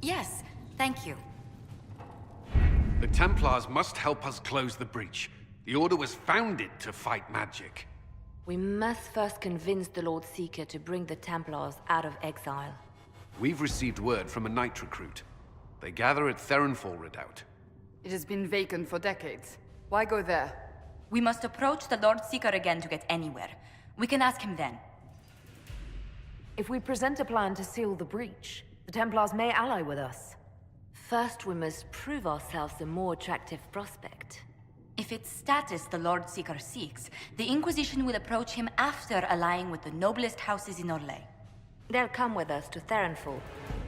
Yes, thank you. The Templars must help us close the breach. The Order was founded to fight magic. We must first convince the Lord Seeker to bring the Templars out of exile. We've received word from a knight recruit. They gather at Theronfall Redoubt. It has been vacant for decades. Why go there? We must approach the Lord Seeker again to get anywhere. We can ask him then. If we present a plan to seal the breach, the Templars may ally with us. First, we must prove ourselves a more attractive prospect. If it's status the Lord Seeker seeks, the Inquisition will approach him after allying with the noblest houses in Orlais. They'll come with us to Theronfall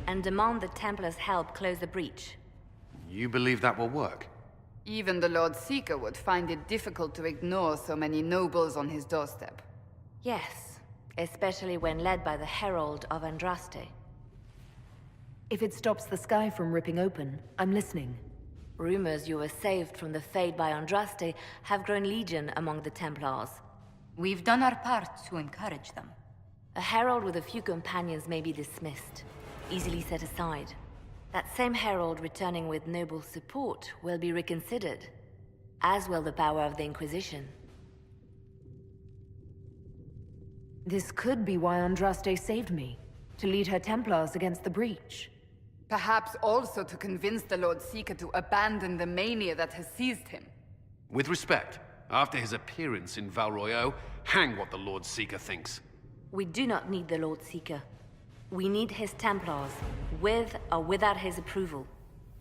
and demand the Templars' help close the breach. You believe that will work? Even the Lord Seeker would find it difficult to ignore so many nobles on his doorstep. Yes, especially when led by the Herald of Andraste. If it stops the sky from ripping open, I'm listening. Rumors you were saved from the fate by Andraste have grown legion among the Templars. We've done our part to encourage them. A herald with a few companions may be dismissed, easily set aside. That same herald returning with noble support will be reconsidered, as will the power of the Inquisition. This could be why Andraste saved me, to lead her Templars against the breach. Perhaps also to convince the Lord Seeker to abandon the mania that has seized him. With respect, after his appearance in Val Royeaux, hang what the Lord Seeker thinks. We do not need the Lord Seeker. We need his Templars, with or without his approval.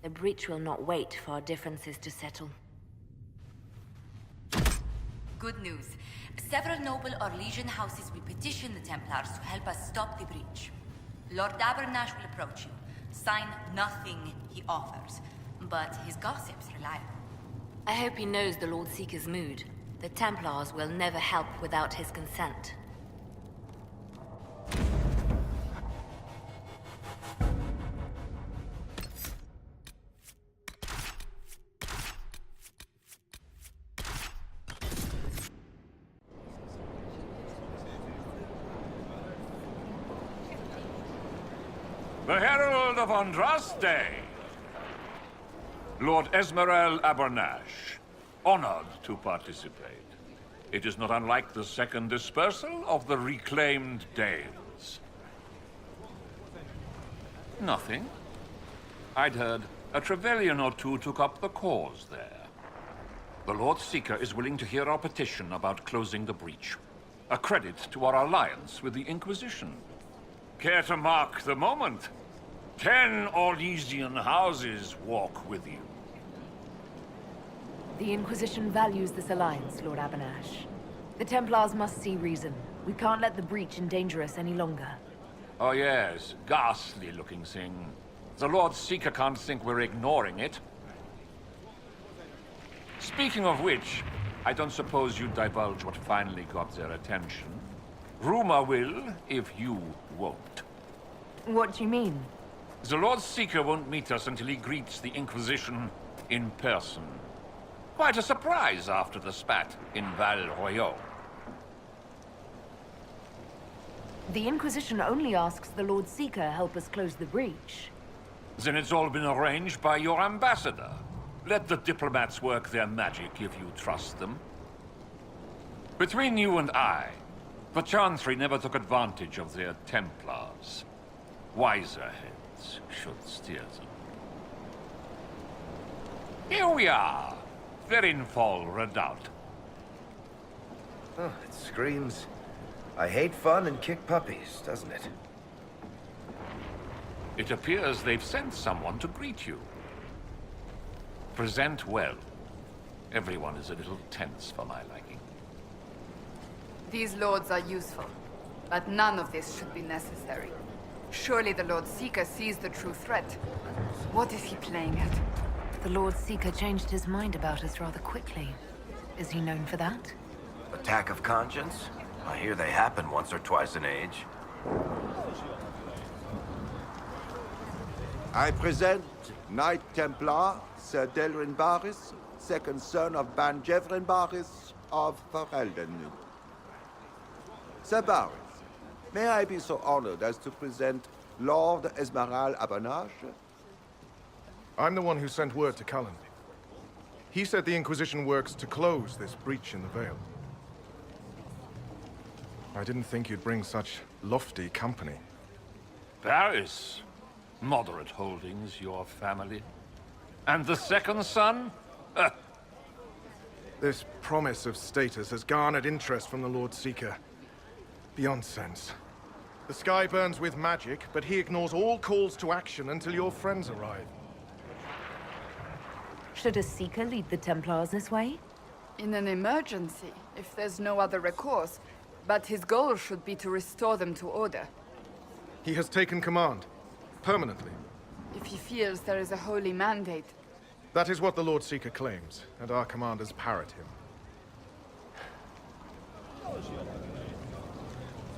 The breach will not wait for our differences to settle. Good news. Several noble Orlesian houses will petition the Templars to help us stop the breach. Lord Abernash will approach you. Sign nothing he offers, but his gossip's reliable. I hope he knows the Lord Seeker's mood. The Templars will never help without his consent. The Herald of Andraste! Lord Esmerel Abernash, honored to participate. It is not unlike the second dispersal of the reclaimed Dales. Nothing. I'd heard a Trevelyan or two took up the cause there. The Lord Seeker is willing to hear our petition about closing the breach. A credit to our alliance with the Inquisition. Care to mark the moment? 10 Orlesian houses walk with you. The Inquisition values this alliance, Lord Abernash. The Templars must see reason. We can't let the breach endanger us any longer. Oh yes, ghastly-looking thing. The Lord Seeker can't think we're ignoring it. Speaking of which, I don't suppose you'd divulge what finally got their attention. Rumor will, if you won't. What do you mean? The Lord Seeker won't meet us until he greets the Inquisition in person. Quite a surprise after the spat in Val Royeaux. The Inquisition only asks the Lord Seeker help us close the breach. Then it's all been arranged by your ambassador. Let the diplomats work their magic if you trust them. Between you and I, the Chantry never took advantage of their Templars. Wiser heads should steer them. Here we are, Theronfall Redoubt. Oh, it screams, I hate fun and kick puppies, doesn't it? It appears they've sent someone to greet you. Present well. Everyone is a little tense for my liking. These lords are useful, but none of this should be necessary. Surely the Lord Seeker sees the true threat. What is he playing at? The Lord Seeker changed his mind about us rather quickly. Is he known for that? Attack of conscience? I hear they happen once or twice in age. I present Knight Templar, Sir Delrin Barris, second son of Ban Jevrin Barris of Ferelden. Sir Barris, may I be so honored as to present Lord Esmeralda Abernash, I'm the one who sent word to Cullen. He said the Inquisition works to close this breach in the Veil. I didn't think you'd bring such lofty company. Paris. Moderate holdings, your family. And the second son? This promise of status has garnered interest from the Lord Seeker. Beyond sense. The sky burns with magic, but he ignores all calls to action until your friends arrive. Should a Seeker lead the Templars this way? In an emergency, if there's no other recourse. But his goal should be to restore them to order. He has taken command. Permanently. If he feels there is a holy mandate. That is what the Lord Seeker claims, and our commanders parrot him.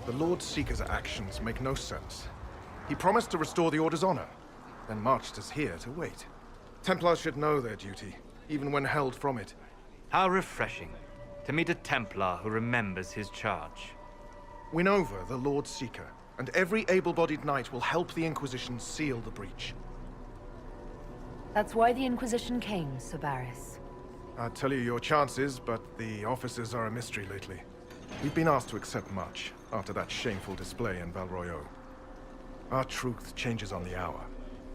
The Lord Seeker's actions make no sense. He promised to restore the Order's honor, then marched us here to wait. Templars should know their duty, even when held from it. How refreshing to meet a Templar who remembers his charge. Win over the Lord Seeker, and every able-bodied knight will help the Inquisition seal the breach. That's why the Inquisition came, Sir Barris. I'd tell you your chances, but the officers are a mystery lately. We've been asked to accept much after that shameful display in Val Royeaux. Our truth changes on the hour.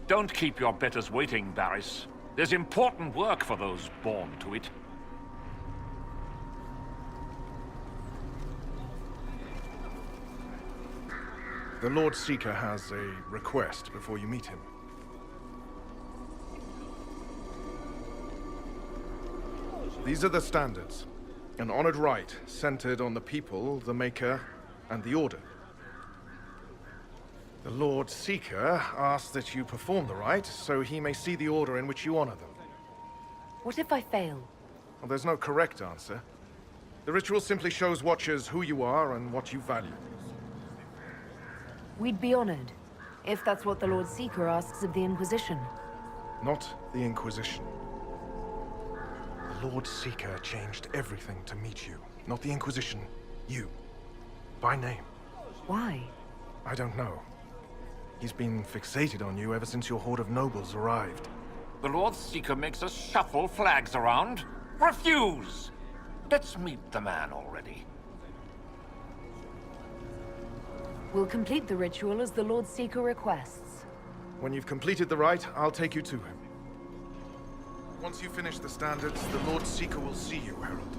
Don't keep your betters waiting, Barris. There's important work for those born to it. The Lord Seeker has a request before you meet him. These are the standards. An honored right, centered on the people, the Maker, and the Order. The Lord Seeker asks that you perform the rite, so he may see the order in which you honor them. What if I fail? Well, there's no correct answer. The ritual simply shows Watchers who you are and what you value. We'd be honored, if that's what the Lord Seeker asks of the Inquisition. Not the Inquisition. The Lord Seeker changed everything to meet you. Not the Inquisition. You. By name. Why? I don't know. He's been fixated on you ever since your horde of nobles arrived. The Lord Seeker makes us shuffle flags around. Refuse! Let's meet the man already. We'll complete the ritual as the Lord Seeker requests. When you've completed the rite, I'll take you to him. Once you finish the standards, the Lord Seeker will see you, Herald.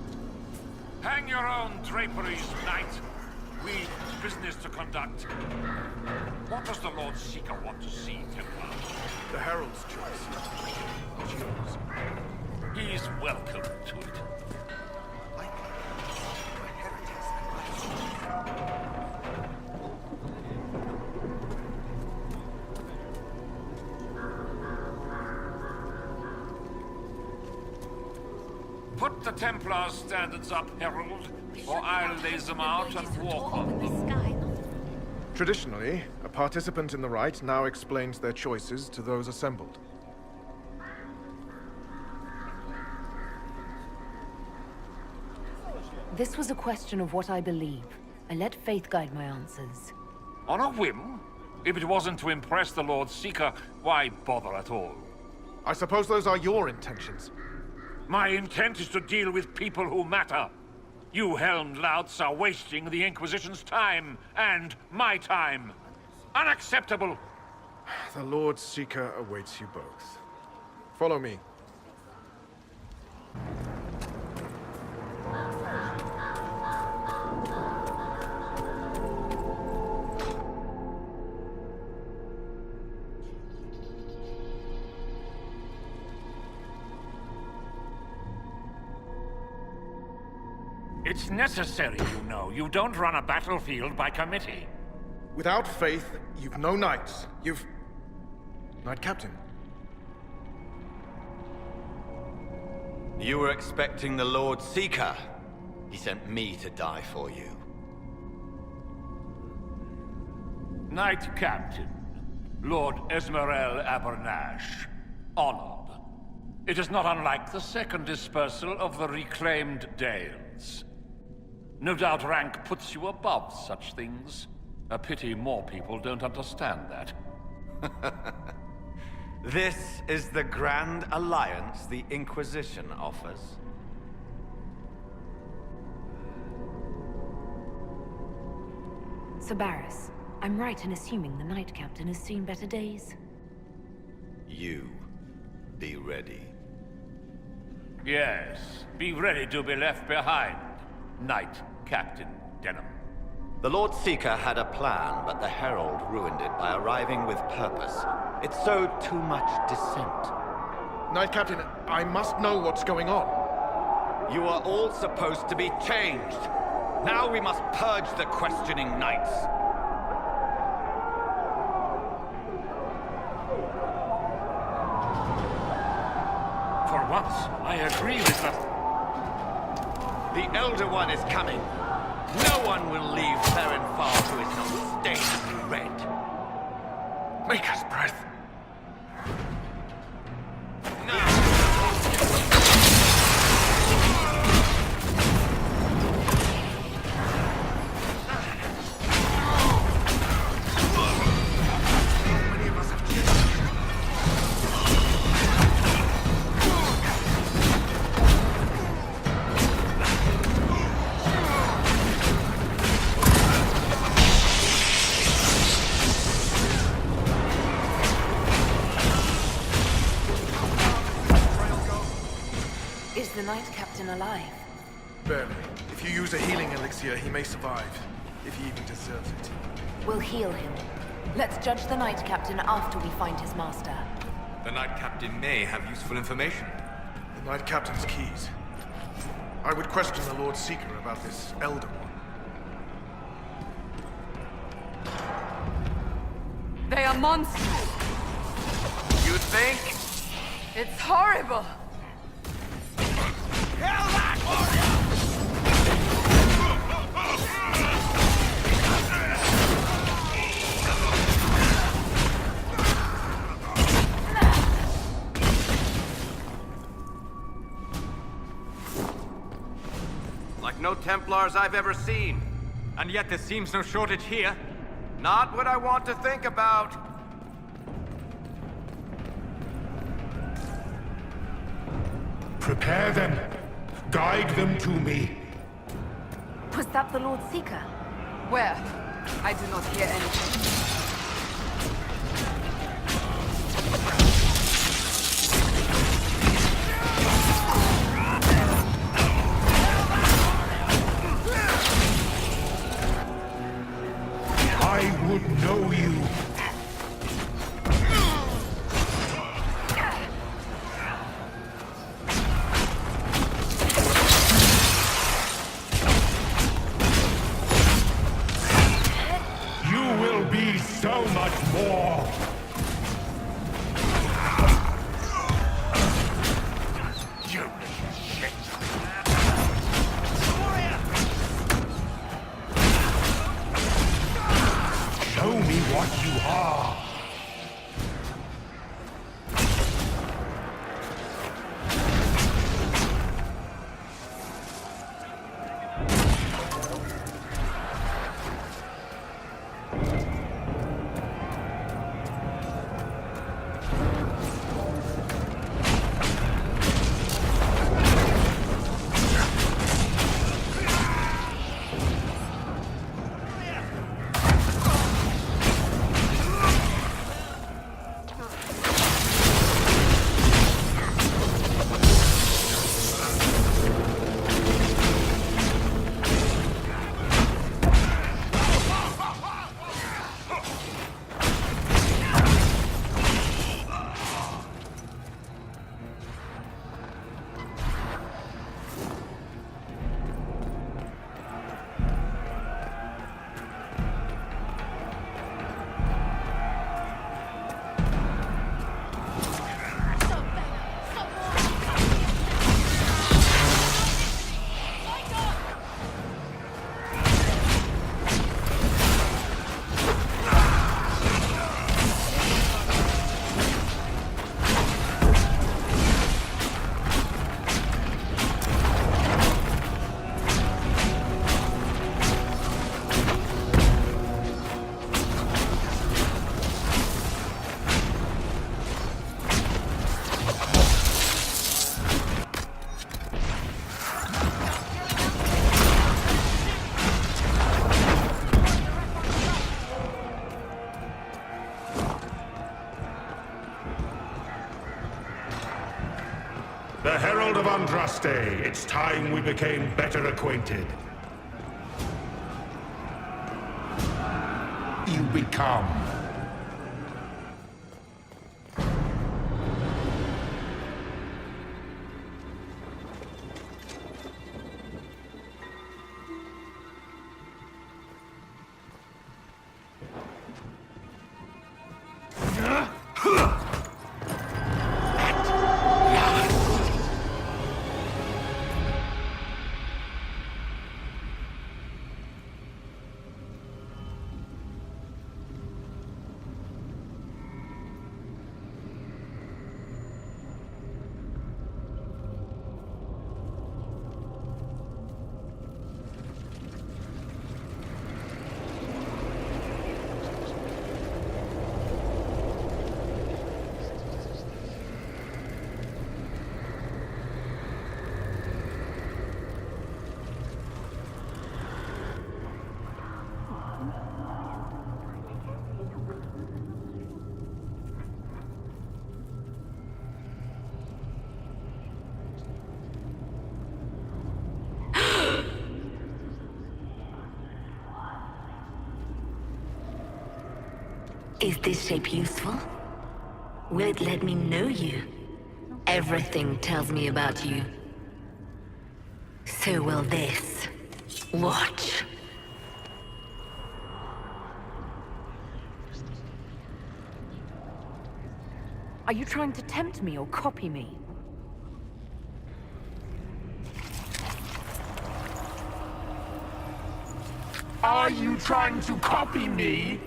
Hang your own draperies, knight. We've business to conduct. What does the Lord Seeker want to see, Templar? The Herald's choice. Not yours. He's welcome to it. Put the Templar standards up, Herald, or I'll lay them out and walk on them. Traditionally, a participant in the rite now explains their choices to those assembled. This was a question of what I believe. I let faith guide my answers. On a whim? If it wasn't to impress the Lord Seeker, why bother at all? I suppose those are your intentions. My intent is to deal with people who matter. You helmed louts are wasting the Inquisition's time, and my time. Unacceptable! The Lord Seeker awaits you both. Follow me. It's necessary, you know. You don't run a battlefield by committee. Without faith, you've no knights. You've... Knight Captain. You were expecting the Lord Seeker. He sent me to die for you. Knight Captain, Lord Esmerel Abernash. Honored. It is not unlike the second dispersal of the reclaimed Dales. No doubt rank puts you above such things. A pity more people don't understand that. This is the grand alliance the Inquisition offers. Sir Barris, I'm right in assuming the Knight Captain has seen better days? You, be ready. Yes, be ready to be left behind, Knight Captain Denham. The Lord Seeker had a plan, but the Herald ruined it by arriving with purpose. It sowed too much dissent. Knight Captain, I must know what's going on. You are all supposed to be changed. Now we must purge the questioning knights. For once, I agree with the... The Elder One is coming. No one will leave Therenfar who is not stained red. Maker's breath. Is the Knight Captain alive? Barely. If you use a healing elixir, he may survive. If he even deserves it. We'll heal him. Let's judge the Knight Captain after we find his master. The Knight Captain may have useful information. The Knight Captain's keys. I would question the Lord Seeker about this Elder One. They are monsters. You think? It's horrible. Kill that warrior! Like no Templars I've ever seen. And yet there seems no shortage here. Not what I want to think about. Prepare them. Guide them to me. Was that the Lord Seeker? Where? I do not hear anything. I would know you. You will be so much more. You shit. Show me what you are. Herald of Andraste, it's time we became better acquainted. You become. Is this shape useful? Will it let me know you? Everything tells me about you. So will this. Watch. Are you trying to tempt me or copy me? Are you trying to copy me?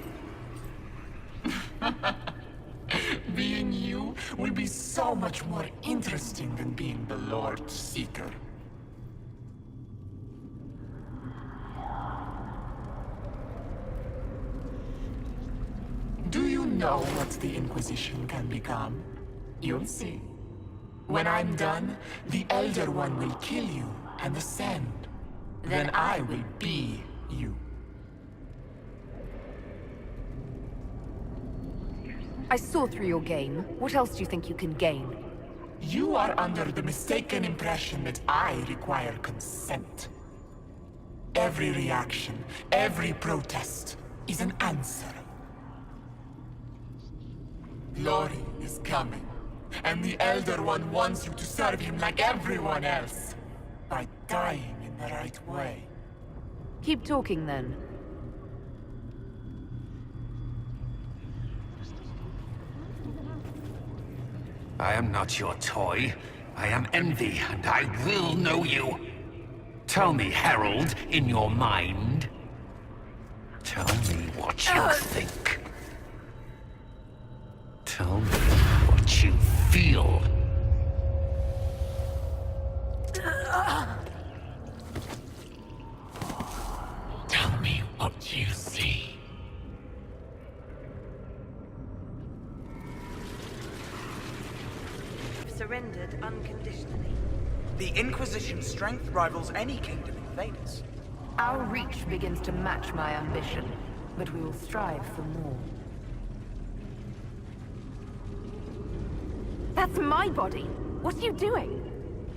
Being you will be so much more interesting than being the Lord Seeker. Do you know what the Inquisition can become? You'll see. When I'm done, the Elder One will kill you and ascend. Then I will be you. I saw through your game. What else do you think you can gain? You are under the mistaken impression that I require consent. Every reaction, every protest, is an answer. Glory is coming, and the Elder One wants you to serve him like everyone else, by dying in the right way. Keep talking then. I am not your toy. I am Envy, and I will know you. Tell me, Herald, in your mind. Tell me what you think. Tell me what you feel. Tell me what you see. Surrendered unconditionally. The Inquisition's strength rivals any kingdom in Thedas. Our reach begins to match my ambition, but we will strive for more. That's my body! What are you doing?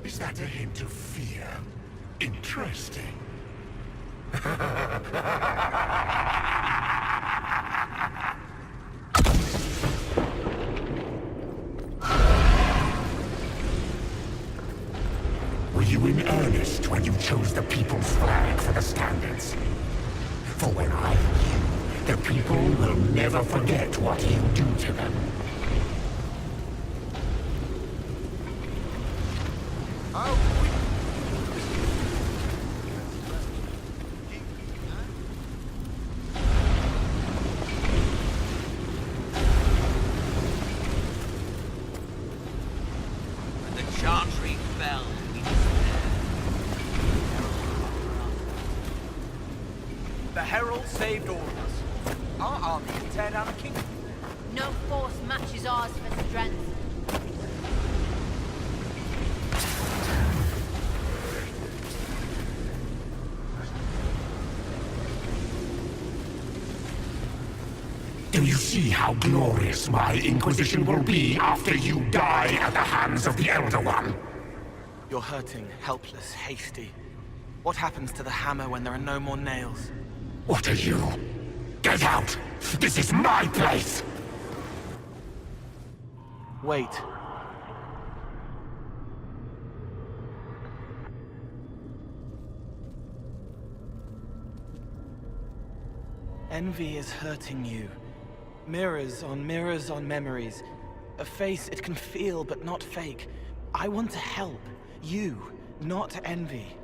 Is that a hint of fear? Interesting. Were you in earnest when you chose the People's Flag for the standards? For when I am you, the people will never forget what you do to them. The Herald saved all of us. Our army can tear down a kingdom. No force matches ours for strength. Do you see how glorious my Inquisition will be after you die at the hands of the Elder One? You're hurting, helpless, hasty. What happens to the hammer when there are no more nails? What are you? Get out! This is my place! Wait. Envy is hurting you. Mirrors on memories. A face it can feel but not fake. I want to help. You, not envy.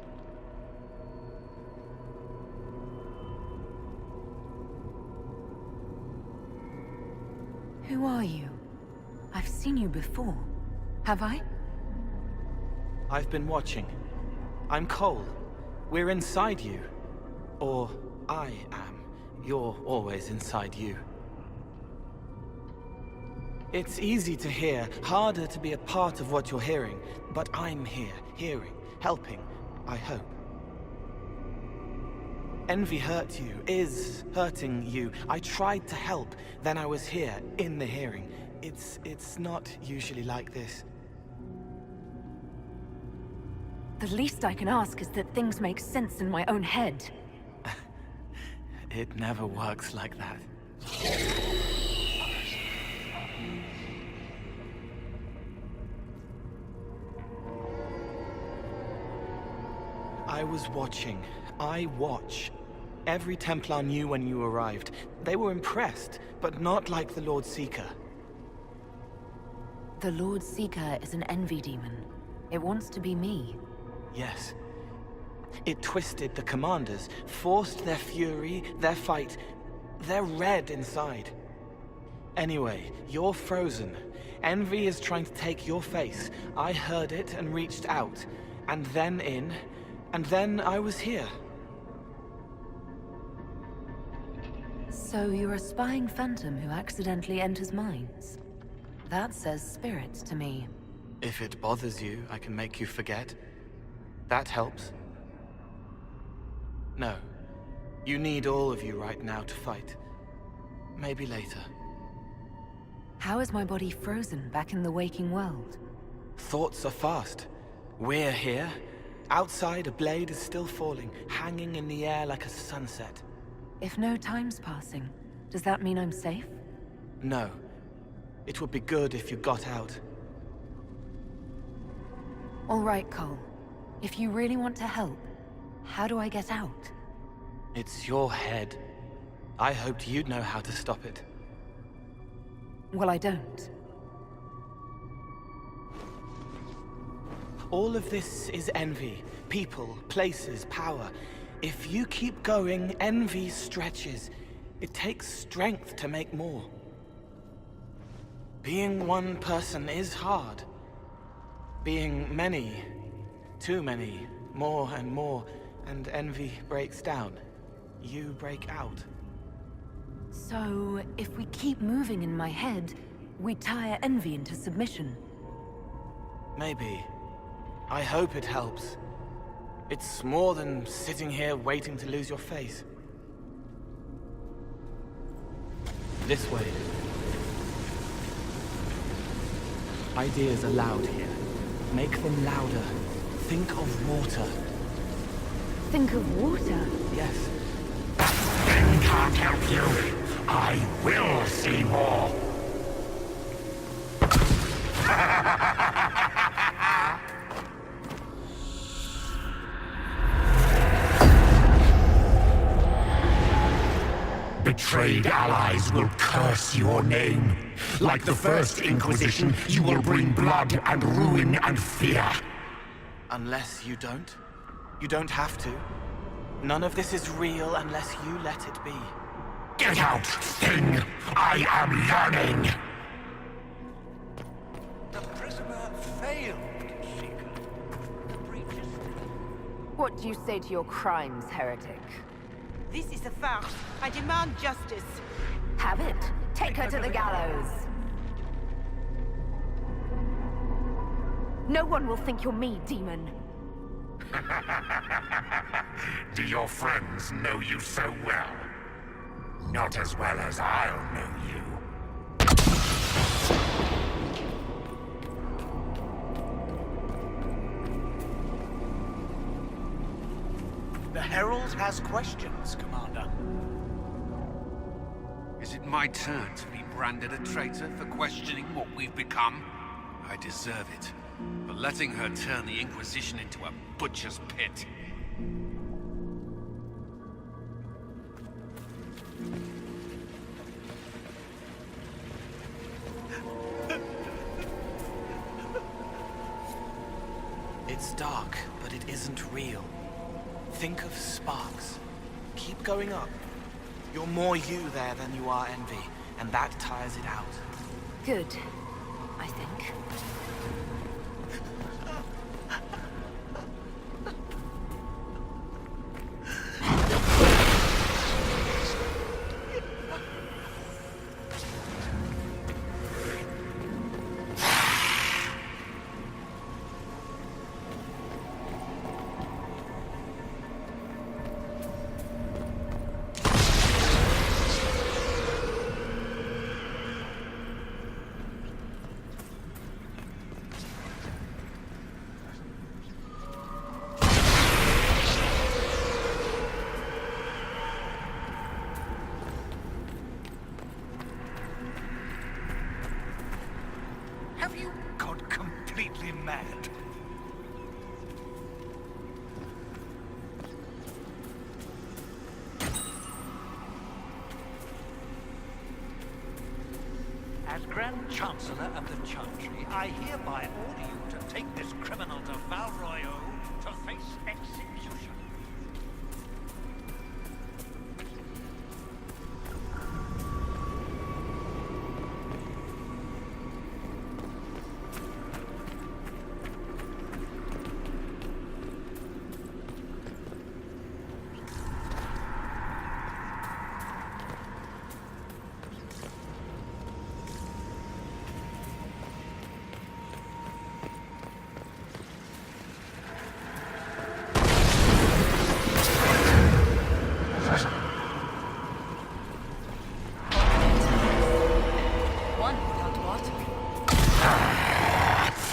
Who are you? I've seen you before. Have I? I've been watching. I'm Cole. We're inside you. Or I am. You're always inside you. It's easy to hear, harder to be a part of what you're hearing. But I'm here, hearing, helping, I hope. Envy hurt you, is hurting you. I tried to help, then I was here, in the hearing. It's not usually like this. The least I can ask is that things make sense in my own head. It never works like that. I was watching. I watch. Every Templar knew when you arrived. They were impressed, but not like the Lord Seeker. The Lord Seeker is an envy demon. It wants to be me. Yes. It twisted the commanders, forced their fury, their fight. They're red inside. Anyway, you're frozen. Envy is trying to take your face. I heard it and reached out. And then in. And then I was here. So you're a spying phantom who accidentally enters minds? That says spirits to me. If it bothers you, I can make you forget. That helps. No. You need all of you right now to fight. Maybe later. How is my body frozen back in the waking world? Thoughts are fast. We're here. Outside, a blade is still falling, hanging in the air like a sunset. If no time's passing, does that mean I'm safe? No. It would be good if you got out. All right, Cole. If you really want to help, how do I get out? It's your head. I hoped you'd know how to stop it. Well, I don't. All of this is envy. People, places, power. If you keep going, envy stretches. It takes strength to make more. Being one person is hard. Being many, too many, more and more, and envy breaks down. You break out. So, if we keep moving in my head, we tire envy into submission. Maybe. I hope it helps. It's more than sitting here waiting to lose your face. This way. Ideas are loud here. Make them louder. Think of water. Think of water? Yes. Then can't help you. I will see more. Betrayed allies will curse your name. Like the first Inquisition, you will bring blood and ruin and fear. Unless you don't. You don't have to. None of this is real unless you let it be. Get out, thing! I am learning! The prisoner failed, Seeker. The breach is... What do you say to your crimes, heretic? This is a farce. I demand justice. Have it. Take her to the gallows. No one will think you're me, demon. Do your friends know you so well? Not as well as I'll know you. The Herald has questions, Commander. Is it my turn to be branded a traitor for questioning what we've become? I deserve it. For letting her turn the Inquisition into a butcher's pit. It's dark, but it isn't real. Think of sparks. Keep going up. You're more you there than you are Envy, and that tires it out. Good, I think. Have you gone completely mad? As Grand Chancellor of the Chantry, I hereby order you to take this criminal to Val Royeaux to face execution.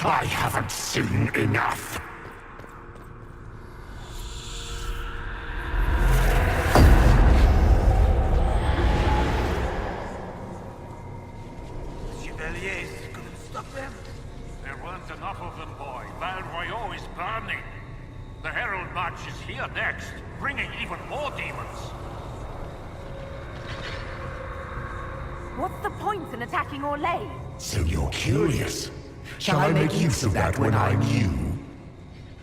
I haven't seen enough. Chevaliers couldn't stop them. There weren't enough of them, boy. Val Royeaux is burning. The Herald March is here next, bringing even more demons. What's the point in attacking Orlais? So you're curious. Shall I make use of that when I'm you?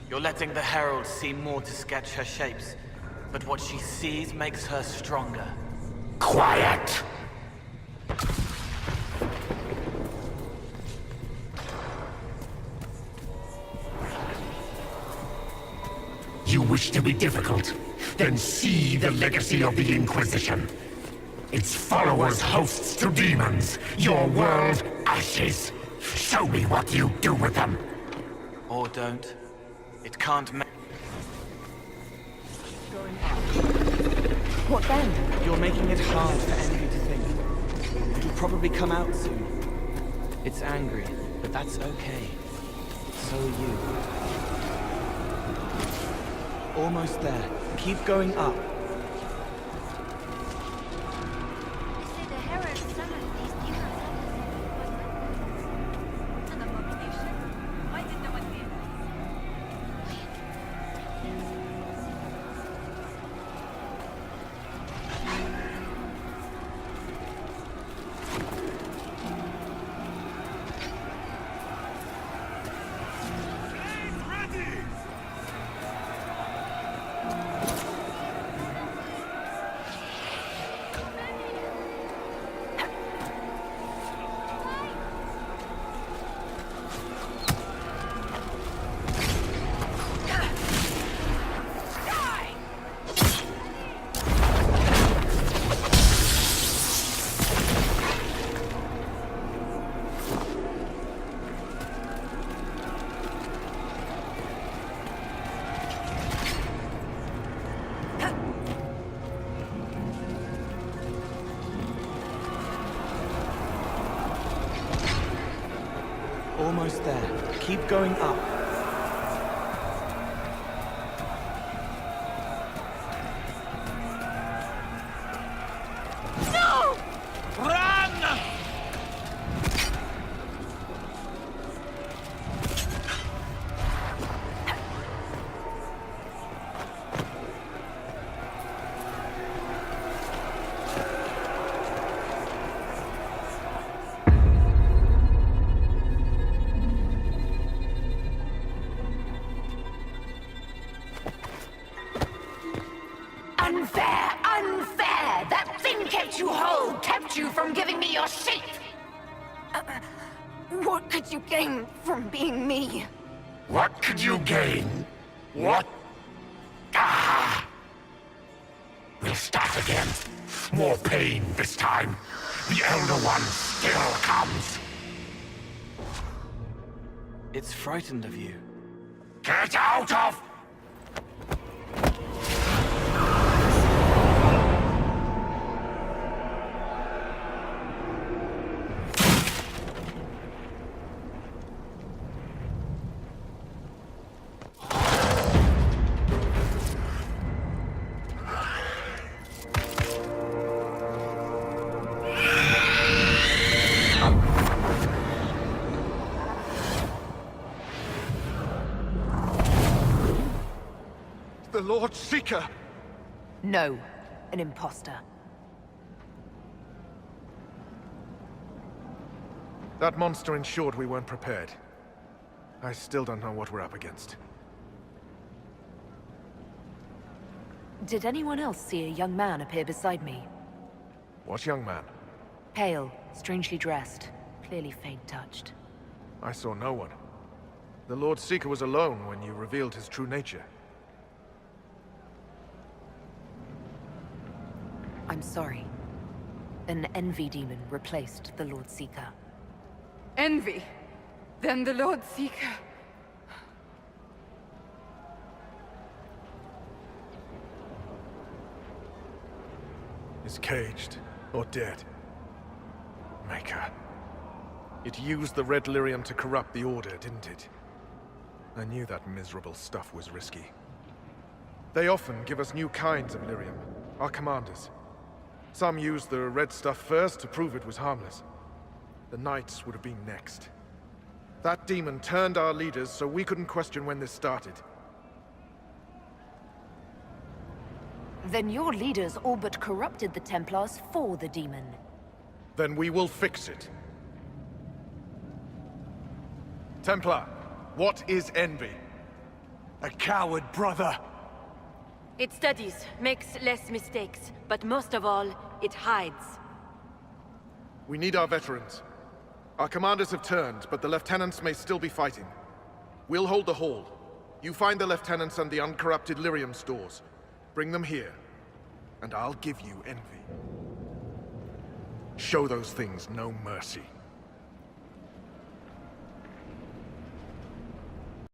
You're letting the Herald see more to sketch her shapes, but what she sees makes her stronger. Quiet! You wish to be difficult? Then see the legacy of the Inquisition. Its followers hosts to demons, your world ashes. Show me what you do with them. Or don't. It can't ma- What then? You're making it hard for Envy to think. It'll probably come out soon. It's angry, but that's okay. So are you. Almost there. Keep going up. Almost there. Keep going up. Unfair! Unfair! That thing kept you whole, kept you from giving me your shape! What could you gain from being me? What could you gain? What? Ah! We'll start again. More pain this time. The Elder One still comes. It's frightened of you. Get out of... The Lord Seeker! No, an imposter. That monster ensured we weren't prepared. I still don't know what we're up against. Did anyone else see a young man appear beside me? What young man? Pale, strangely dressed, clearly faint-touched. I saw no one. The Lord Seeker was alone when you revealed his true nature. I'm sorry. An envy demon replaced the Lord Seeker. Envy? Then the Lord Seeker... Is caged or dead. Maker. It used the red lyrium to corrupt the Order, didn't it? I knew that miserable stuff was risky. They often give us new kinds of lyrium, our commanders. Some used the red stuff first to prove it was harmless. The Knights would have been next. That demon turned our leaders so we couldn't question when this started. Then your leaders all but corrupted the Templars for the demon. Then we will fix it. Templar, what is envy? A coward, brother! It studies, makes less mistakes, but most of all, it hides. We need our veterans. Our commanders have turned, but the lieutenants may still be fighting. We'll hold the hall. You find the lieutenants and the uncorrupted lyrium stores. Bring them here, and I'll give you envy. Show those things no mercy.